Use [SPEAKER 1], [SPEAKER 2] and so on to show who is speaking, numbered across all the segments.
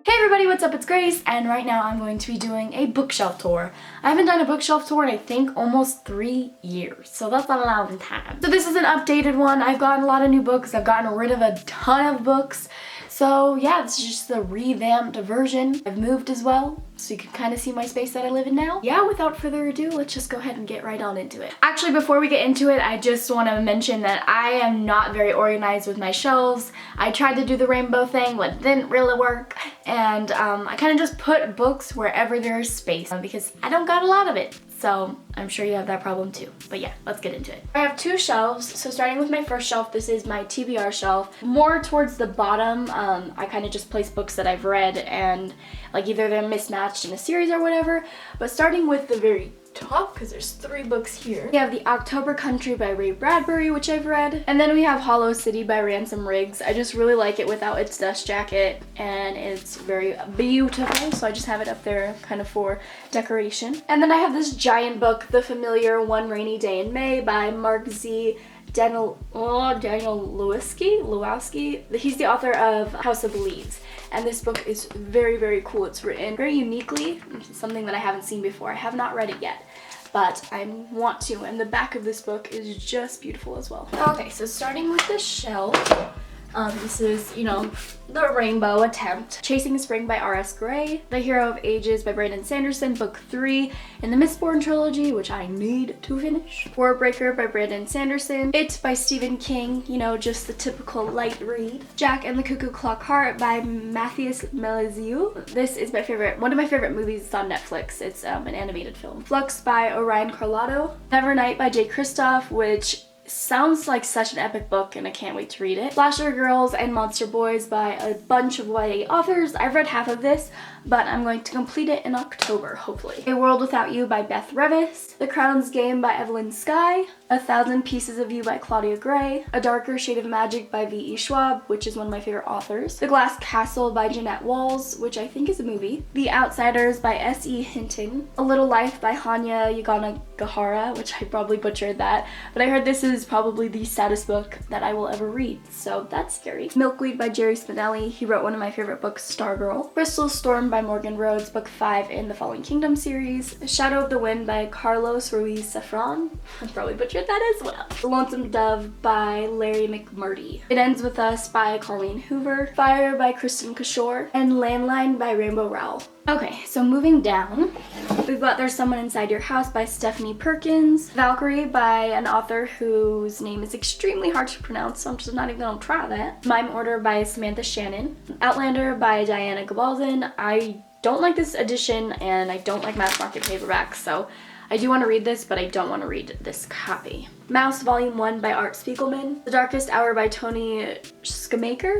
[SPEAKER 1] Hey everybody, what's up? It's Grace, and right now I'm going to be doing a bookshelf tour. I haven't done a bookshelf tour in I think almost 3 years, so that's not a lot of time. So this is an updated one. I've gotten a lot of new books. I've gotten rid of a ton of books. So yeah, this is just the revamped version. I've moved as well, so you can kind of see my space that I live in now. Yeah, without further ado, let's just go ahead and get right on into it. Actually, before we get into it, I just want to mention that I am not very organized with my shelves. I tried to do the rainbow thing, but it didn't really work. And I kind of just put books wherever there's space because I don't got a lot of it. So I'm sure you have that problem too. But yeah, let's get into it. I have 2 shelves. So starting with my first shelf, this is my TBR shelf. More towards the bottom, I kind of just place books that I've read and like either they're mismatched in a series or whatever. But starting with the very top, because there's 3 books here. We have The October Country by Ray Bradbury, which I've read. And then we have Hollow City by Ransom Riggs. I just really like it without its dust jacket, and it's very beautiful, so I just have it up there kind of for decoration. And then I have this giant book, The Familiar One Rainy Day in May by Mark Z. Daniel Lewowski. He's the author of House of Leaves, and this book is very, very cool. It's written very uniquely, something that I haven't seen before. I have not read it yet, but I want to, and the back of this book is just beautiful as well. Okay, so starting with the shelf, this is, you know, the rainbow attempt. Chasing Spring by R.S. Gray. The Hero of Ages by Brandon Sanderson, book 3 in the Mistborn trilogy, which I need to finish. Warbreaker by Brandon Sanderson. It by Stephen King, you know, just the typical light read. Jack and the Cuckoo Clock Heart by Matthias Meliziu. This is my favorite, one of my favorite movies. It's on Netflix. It's an animated film. Flux by Orion Carlotto. Nevernight by Jay Kristoff, which sounds like such an epic book and I can't wait to read it. Slasher Girls and Monster Boys by a bunch of YA authors. I've read half of this, but I'm going to complete it in October, hopefully. A World Without You by Beth Revis. The Crown's Game by Evelyn Skye. 1,000 Pieces of You by Claudia Gray. A Darker Shade of Magic by V.E. Schwab, which is one of my favorite authors. The Glass Castle by Jeanette Walls, which I think is a movie. The Outsiders by S.E. Hinton. A Little Life by Hanya Yaganagahara, which I probably butchered that, but I heard this is probably the saddest book that I will ever read, so that's scary. Milkweed by Jerry Spinelli. He wrote one of my favorite books, Stargirl. Crystal Storm by Morgan Rhodes, book 5 in the Fallen Kingdom series. Shadow of the Wind by Carlos Ruiz Zafran. I probably butchered that as well. The Lonesome Dove by Larry McMurdy. It Ends With Us by Colleen Hoover. Fire by Kristen Kishore. And Landline by Rainbow Rowell. Okay, so moving down, we've got There's Someone Inside Your House by Stephanie Perkins. Valkyrie by an author whose name is extremely hard to pronounce, so I'm just not even gonna try that. Mime Order by Samantha Shannon. Outlander by Diana Gabaldon. I don't like this edition and I don't like mass market paperbacks, so I do want to read this, but I don't want to read this copy. Mouse Volume 1 by Art Spiegelman. The Darkest Hour by Tony Shoemaker?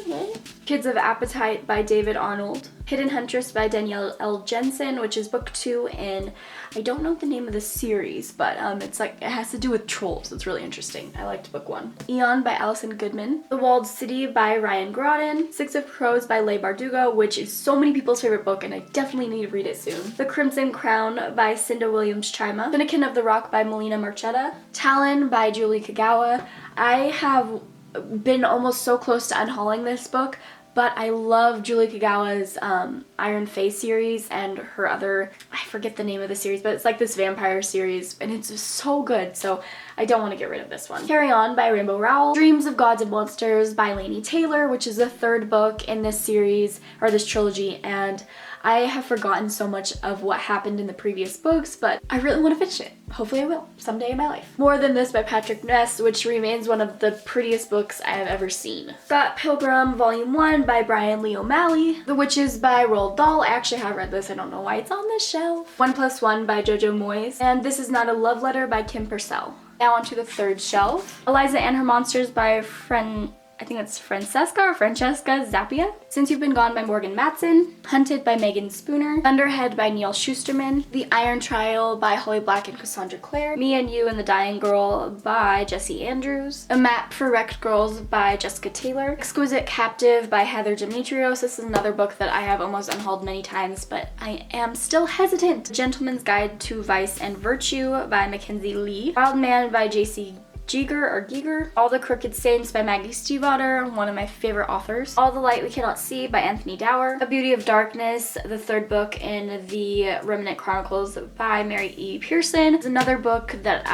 [SPEAKER 1] Yeah. Kids of Appetite by David Arnold. Hidden Huntress by Danielle L. Jensen, which is book 2, and I don't know the name of the series, but it's like, it has to do with trolls. It's really interesting. I liked book 1. Eon by Allison Goodman. The Walled City by Ryan Groden. Six of Crows by Leigh Bardugo, which is so many people's favorite book, and I definitely need to read it soon. The Crimson Crown by Cinda Williams Chima. Finnegan of the Rock by Melina Marchetta. Talon by Julie Kagawa. I have been almost so close to unhauling this book, but I love Julie Kagawa's Iron Face series and her other, I forget the name of the series, but it's like this vampire series, and it's just so good, so I don't want to get rid of this one. Carry On by Rainbow Rowell. Dreams of Gods and Monsters by Laini Taylor, which is the 3rd book in this series, or this trilogy, and I have forgotten so much of what happened in the previous books, but I really want to finish it. Hopefully I will, someday in my life. More Than This by Patrick Ness, which remains one of the prettiest books I have ever seen. Scott Pilgrim Volume 1 by Brian Lee O'Malley. The Witches by Roald Dahl. I actually have read this, I don't know why it's on this shelf. 1+1 by Jojo Moyes. And This Is Not a Love Letter by Kim Purcell. Now onto the 3rd shelf. Eliza and Her Monsters by I think it's Francesca Zappia. Since You've Been Gone by Morgan Matson. Hunted by Megan Spooner. Thunderhead by Neil Schusterman. The Iron Trial by Holly Black and Cassandra Clare. Me and You and the Dying Girl by Jessie Andrews. A Map for Wrecked Girls by Jessica Taylor. Exquisite Captive by Heather Demetrios. This is another book that I have almost unhauled many times, but I am still hesitant. Gentleman's Guide to Vice and Virtue by Mackenzie Lee. Wild Man by J.C. Giger. All the Crooked Saints by Maggie Stiefvater, one of my favorite authors. All the Light We Cannot See by Anthony Dower. A Beauty of Darkness, the third book in the Remnant Chronicles by Mary E. Pearson. It's another book that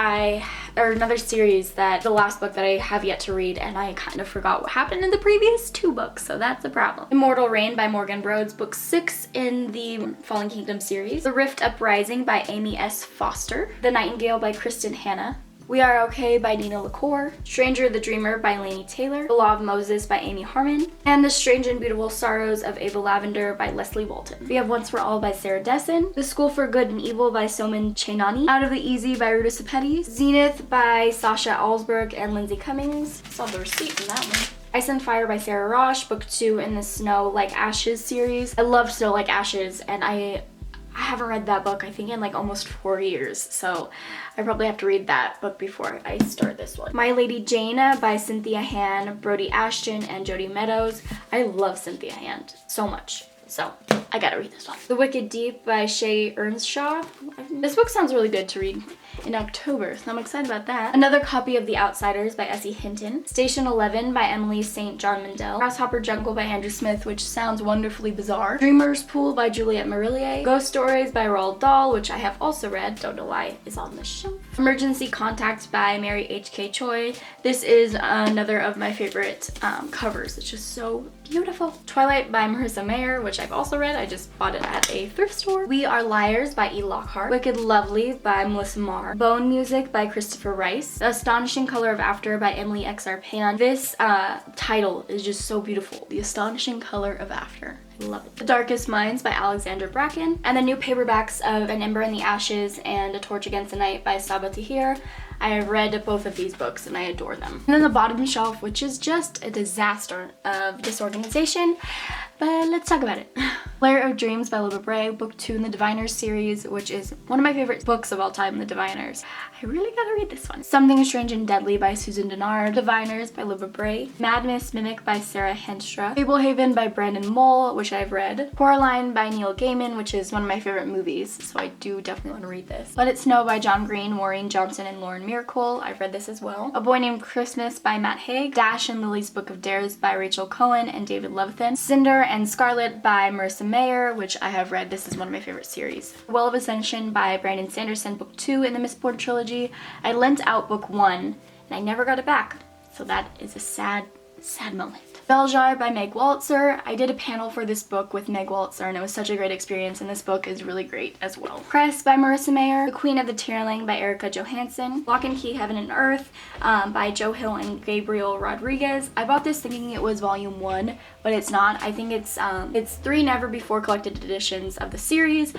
[SPEAKER 1] another series that the last book that I have yet to read, and I kind of forgot what happened in the previous 2 books, so that's a problem. Immortal Reign by Morgan Rhodes, book 6 in the Fallen Kingdom series. The Rift Uprising by Amy S. Foster. The Nightingale by Kristen Hanna. We Are Okay by Nina LaCour, Stranger the Dreamer by Laini Taylor, The Law of Moses by Amy Harmon, and The Strange and Beautiful Sorrows of Ava Lavender by Leslie Walton. We have Once For All by Sarah Dessen, The School for Good and Evil by Soman Chainani, Out of the Easy by Ruta Sepetys, Zenith by Sasha Alsberg and Lindsay Cummings. Saw the receipt in that one. Ice and Fire by Sarah Rosh, book 2 in the Snow Like Ashes series. I love Snow Like Ashes, and I haven't read that book, I think, in like almost 4 years, so I probably have to read that book before I start this one. My Lady Jane by Cynthia Han, Brody Ashton, and Jodi Meadows. I love Cynthia Han so much, so I gotta read this one. The Wicked Deep by Shay Earnshaw. This book sounds really good to read in October, so I'm excited about that. Another copy of The Outsiders by Essie Hinton. Station 11 by Emily St. John Mandel. Grasshopper Jungle by Andrew Smith, which sounds wonderfully bizarre. Dreamer's Pool by Juliette Marillier. Ghost Stories by Roald Dahl, which I have also read, don't know why it's on the shelf. Emergency Contact by Mary H.K. Choi. This is another of my favorite covers. It's just so beautiful. Twilight by Marissa Mayer, which I've also read. I just bought it at a thrift store. We Are Liars by E. Lockhart. Wicked Lovely by Melissa Marr. Bone Music by Christopher Rice. The Astonishing Color of After by Emily X.R. Pan. This title is just so beautiful. The Astonishing Color of After. I love it. The Darkest Minds by Alexander Bracken. And the new paperbacks of An Ember in the Ashes and A Torch Against the Night by Saba Tahir. I have read both of these books and I adore them. And then the bottom shelf, which is just a disaster of disorganization, but let's talk about it. Lair of Dreams by Libba Bray, book 2 in the Diviners series, which is one of my favorite books of all time, The Diviners. I really gotta read this one. Something Strange and Deadly by Susan Dennard. Diviners by Libba Bray. Madness Mimic by Sarah Henstra. Fablehaven by Brandon Mull, which I've read. Coraline by Neil Gaiman, which is one of my favorite movies, so I do definitely want to read this. Let It Snow by John Green, Maureen Johnson, and Lauren Miracle. I've read this as well. A Boy Named Christmas by Matt Haig. Dash and Lily's Book of Dares by Rachel Cohen and David Levithan. Cinder and Scarlet by Marissa Mayer, which I have read. This is one of my favorite series. Well of Ascension by Brandon Sanderson, book 2 in the Mistborn trilogy. I lent out book 1 and I never got it back, so that is a sad moment. Beljar by Meg Waltzer. I did a panel for this book with Meg Waltzer and it was such a great experience, and this book is really great as well. Press by Marissa Mayer. The Queen of the Tearling by Erica Johansson. Lock and Key Heaven and Earth by Joe Hill and Gabriel Rodriguez. I bought this thinking it was volume 1, but it's not. I think it's 3 never before collected editions of the series,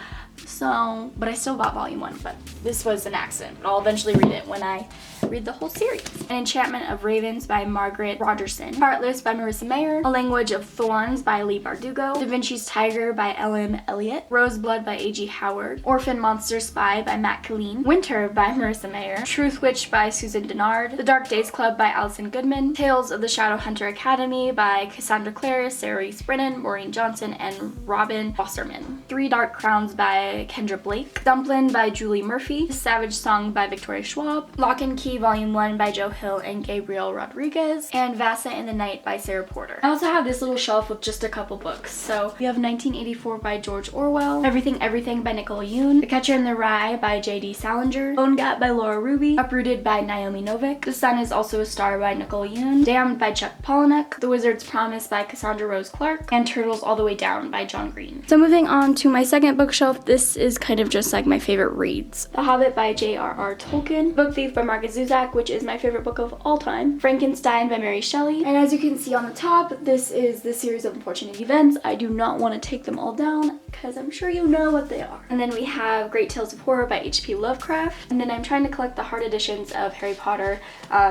[SPEAKER 1] so, but I still bought volume 1, but this was an accident. But I'll eventually read it when I read the whole series. An Enchantment of Ravens by Margaret Rogerson. Heartless by Marissa Mayer. A Language of Thorns by Lee Bardugo. Da Vinci's Tiger by Ellen Elliott. Roseblood by A.G. Howard. Orphan Monster Spy by Matt Killeen. Winter by Marissa Mayer. Truth Witch by Susan Dennard. The Dark Days Club by Allison Goodman. Tales of the Shadowhunter Academy by Cassandra Clare, Sarah Reese Brennan, Maureen Johnson, and Robin Wasserman. Three Dark Crowns by Kendra Blake. Dumplin by Julie Murphy. Savage Song by Victoria Schwab. Lock and Key Volume 1 by Joe Hill and Gabriel Rodriguez. And Vasa in the Night by Sarah Porter. I also have this little shelf with just a couple books. So we have 1984 by George Orwell. Everything by Nicole Yoon. The Catcher in the Rye by J.D. Salinger. Bone Gap by Laura Ruby. Uprooted by Naomi Novik. The Sun is Also a Star by Nicole Yoon. Damned by Chuck Palahniuk. The Wizard's Promise by Cassandra Rose Clark. And Turtles All the Way Down by John Green. So moving on to my second bookshelf, this is kind of just like my favorite reads. The Hobbit by J.R.R. Tolkien. Book Thief by Margaret Zuzak, which is my favorite book of all time. Frankenstein by Mary Shelley. And as you can see on the top, this is the series of unfortunate events. I do not want to take them all down because I'm sure you know what they are. And then we have Great Tales of Horror by H.P. Lovecraft. And then I'm trying to collect the hard editions of Harry Potter.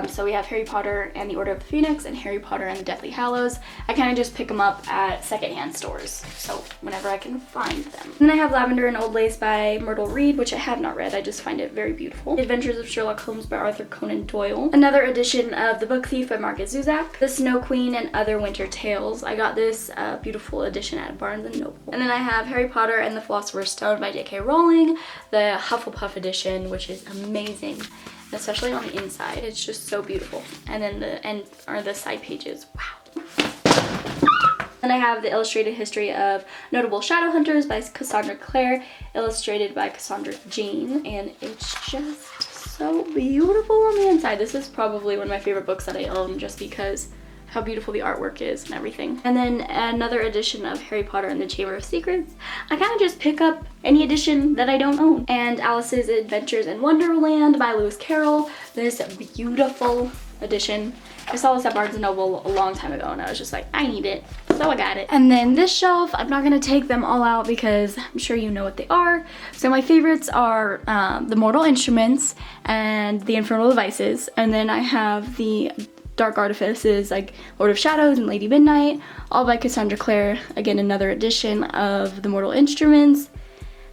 [SPEAKER 1] So we have Harry Potter and the Order of the Phoenix and Harry Potter and the Deathly Hallows. I kind of just pick them up at secondhand stores, so whenever I can find them. And then I have Lavender and Old Lace by Myrtle Reed, which I have not read. I just find it very beautiful. The Adventures of Sherlock Holmes by Arthur Conan Doyle. Another edition of The Book Thief by Margaret Zuzak. The Snow Queen and Other Winter Tales. I got this beautiful edition at Barnes & Noble. And then I have Harry Potter and the Philosopher's Stone by J.K. Rowling. The Hufflepuff edition, which is amazing. especially on the inside. It's just so beautiful. And then the end are the side pages. Wow. Then I have the illustrated history of notable shadow hunters by Cassandra Clare, illustrated by Cassandra Jane, and it's just so beautiful on the inside. This is probably one of my favorite books that I own just because how beautiful the artwork is and everything. And then another edition of Harry Potter and the Chamber of Secrets. I kind of just pick up any edition that I don't own. And Alice's Adventures in Wonderland by Lewis Carroll. This beautiful edition. I saw this at Barnes & Noble a long time ago and I was just like, I need it, so I got it. And then this shelf, I'm not gonna take them all out because I'm sure you know what they are. So my favorites are the Mortal Instruments and the Infernal Devices. And then I have the Dark Artifices like Lord of Shadows and Lady Midnight, all by Cassandra Clare. Again, another edition of the Mortal Instruments.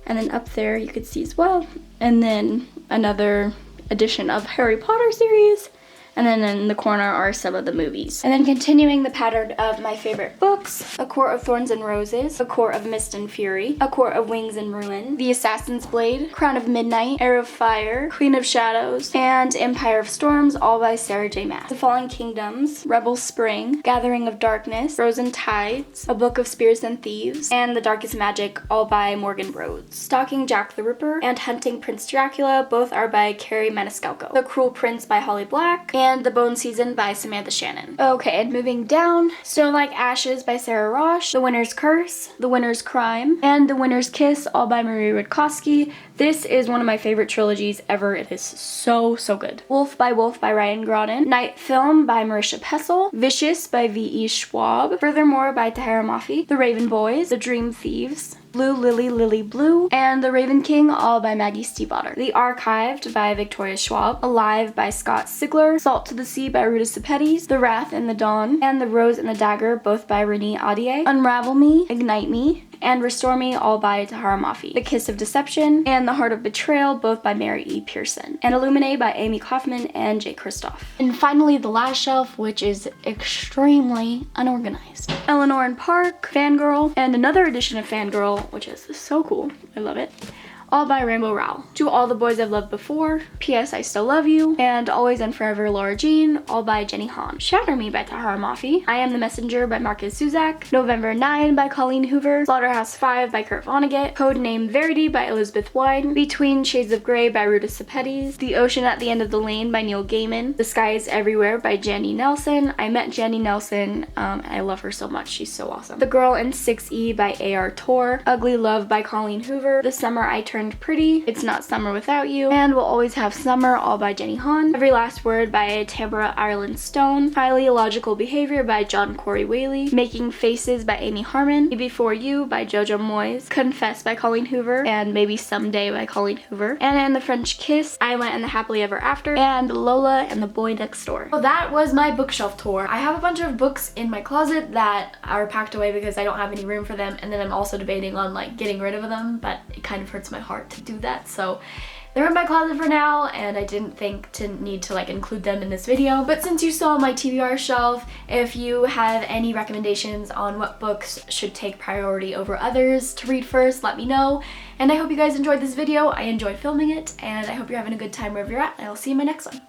[SPEAKER 1] And then up there you could see as well. And then another edition of Harry Potter series. And then in the corner are some of the movies. And then continuing the pattern of my favorite books, A Court of Thorns and Roses, A Court of Mist and Fury, A Court of Wings and Ruin, The Assassin's Blade, Crown of Midnight, Heir of Fire, Queen of Shadows, and Empire of Storms, all by Sarah J. Maas. The Fallen Kingdoms, Rebel Spring, Gathering of Darkness, Frozen Tides, A Book of Spears and Thieves, and The Darkest Magic, all by Morgan Rhodes. Stalking Jack the Ripper and Hunting Prince Dracula, both are by Carrie Maniscalco. The Cruel Prince by Holly Black, and The Bone Season by Samantha Shannon. Okay, and moving down, Stone Like Ashes by Sarah Rosh, The Winner's Curse, The Winner's Crime, and The Winner's Kiss, all by Marie Rudkowski. This is one of my favorite trilogies ever. It is so good. Wolf by Ryan Groden, Night Film by Marisha Pessel, Vicious by V.E. Schwab, Furthermore by Tahara Mafi, The Raven Boys, The Dream Thieves, Blue Lily Lily Blue, and The Raven King, all by Maggie Stiefvater. The Archived by Victoria Schwab, Alive by Scott Sigler, Salt to the Sea by Ruta Sepetys, The Wrath and the Dawn, and The Rose and the Dagger, both by Renee Audier, Unravel Me, Ignite Me, and Restore Me, all by Tahara Mafi. The Kiss of Deception and The Heart of Betrayal, both by Mary E. Pearson. And Illuminate by Amy Kaufman and Jay Kristoff. And finally, the last shelf, which is extremely unorganized. Eleanor and Park, Fangirl, and another edition of Fangirl, which is so cool. I love it. All by Rainbow Rowell. To All the Boys I've Loved Before, P.S. I Still Love You, and Always and Forever Laura Jean, all by Jenny Han. Shatter Me by Tahara Mafi, I Am the Messenger by Marcus Zuzak, November 9 by Colleen Hoover, Slaughterhouse 5 by Kurt Vonnegut, Codename Verity by Elizabeth Wine, Between Shades of Grey by Ruta Sepetys, The Ocean at the End of the Lane by Neil Gaiman, The Sky is Everywhere by Jandy Nelson. I met Jandy Nelson, and I love her so much. She's so awesome. The Girl in 6E by A.R. Tor, Ugly Love by Colleen Hoover, The Summer I Turned Pretty, It's Not Summer Without You, and We'll Always Have Summer, all by Jenny Han, Every Last Word by Tamara Ireland Stone, Highly Illogical Behavior by John Corey Whaley, Making Faces by Amy Harmon, Before You by Jojo Moyes, Confess by Colleen Hoover, and Maybe Someday by Colleen Hoover, Anna and the French Kiss, Isla and the Happily Ever After, and Lola and the Boy Next Door. So that was my bookshelf tour. I have a bunch of books in my closet that are packed away because I don't have any room for them, and then I'm also debating on like getting rid of them, but it kind of hurts my heart to do that, so they're in my closet for now, and I didn't think to need to like include them in this video. But since you saw my TBR shelf, if you have any recommendations on what books should take priority over others to read first, let me know. And I hope you guys enjoyed this video. I enjoyed filming it, and I hope you're having a good time wherever you're at, and I'll see you in my next one.